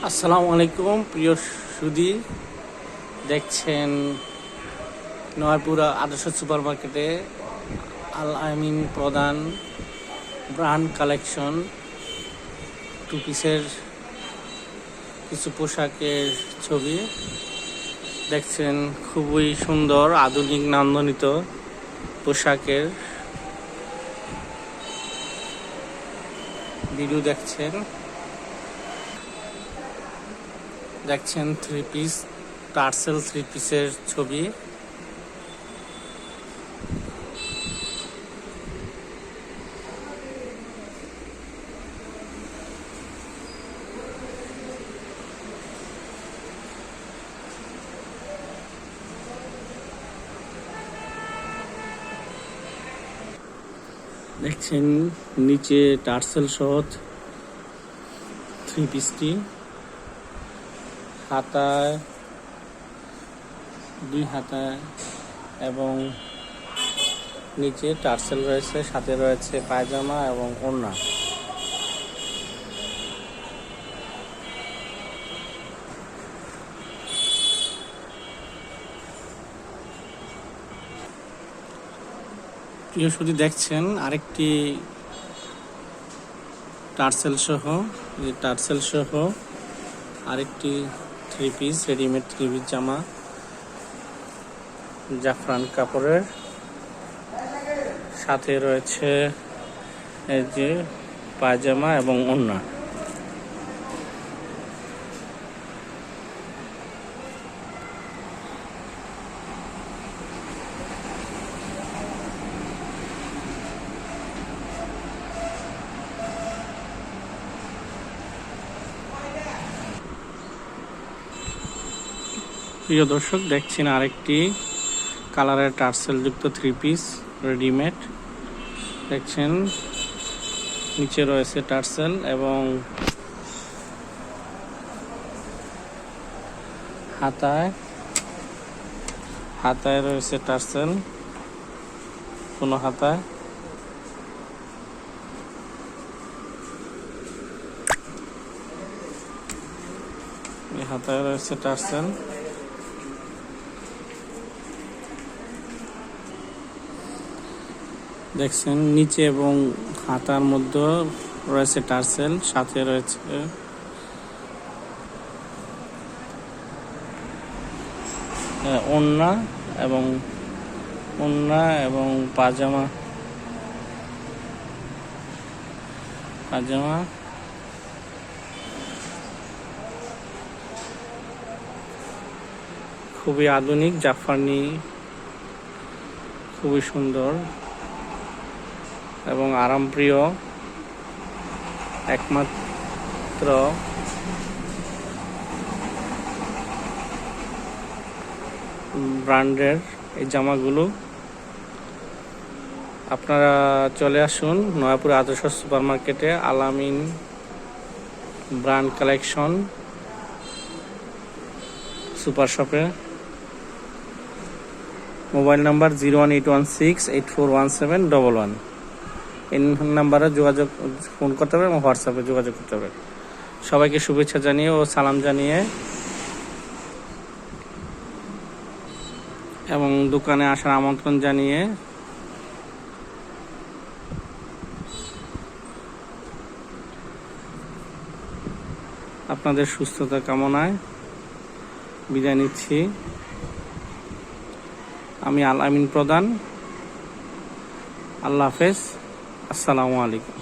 আসসালামু আলাইকুম প্রিয় সুধী, দেখছেন নয়াপুরা আদর্শ সুপার মার্কেটে আল আমিন প্রধান ব্র্যান্ড কালেকশন টু পিসের কিছু পোশাকের ছবি দেখছেন। খুবই সুন্দর আধুনিক নান্দনিত পোশাকের ভিডিও দেখছেন থ্রি পিস টার্সেল থ্রি পিসের ছবি। দেখছেন নিচে টার্সেল সহ থ্রি পিসটি, হাতায় দুই হাতায় এবং নিচে টার্সেল রয়েছে, সাথে রয়েছে পায়জামা এবং ওড়না। প্রিয় সুধী, দেখছেন আরেকটি টার্সেল সহ আরেকটি three piece, readymade three piece জামা, জাফরান কাপড়ের, সাথে রয়েছে এই যে পায়জামা এবং ওড়না। প্রিয় দর্শক, দেখছেন আরেকটি কালারের টার্সেল যুক্ত থ্রি পিস রেডিমেড। দেখছেন নিচে রয়েছে টার্সেল এবং হাতায় রয়েছে টার্সেল, কোনো হাতায় রয়েছে টার্সেল। দেখছেন নিচে এবং হাতার মধ্যে রয়েছে টার্সেল, সাথে রয়েছে ওড়না এবং পায়জামা। খুবই আধুনিক জাফরানি, খুবই সুন্দর এবং আরামপ্রিয় একমাত্র ব্র্যান্ডের এই জামাগুলো। আপনারা চলে আসুন নয়াপুর আদর্শ সুপার মার্কেটে আল আমিন ব্র্যান্ড কালেকশন সুপার শপে। Mobile number 018168417111। এই নাম্বারে ফোন করতে হবে এবং হোয়াটসঅ্যাপে যোগাযোগ করতে হবে। সবাইকে শুভেচ্ছা জানিয়ে ও সালাম জানিয়ে এবং দোকানে আসার আমন্ত্রণ জানিয়ে আপনাদের সুস্থতা কামনায় বিদায় নিচ্ছি। আমি আল আমিন প্রধান। আল্লাহ হাফেজ। আসসালামু আলাইকুম।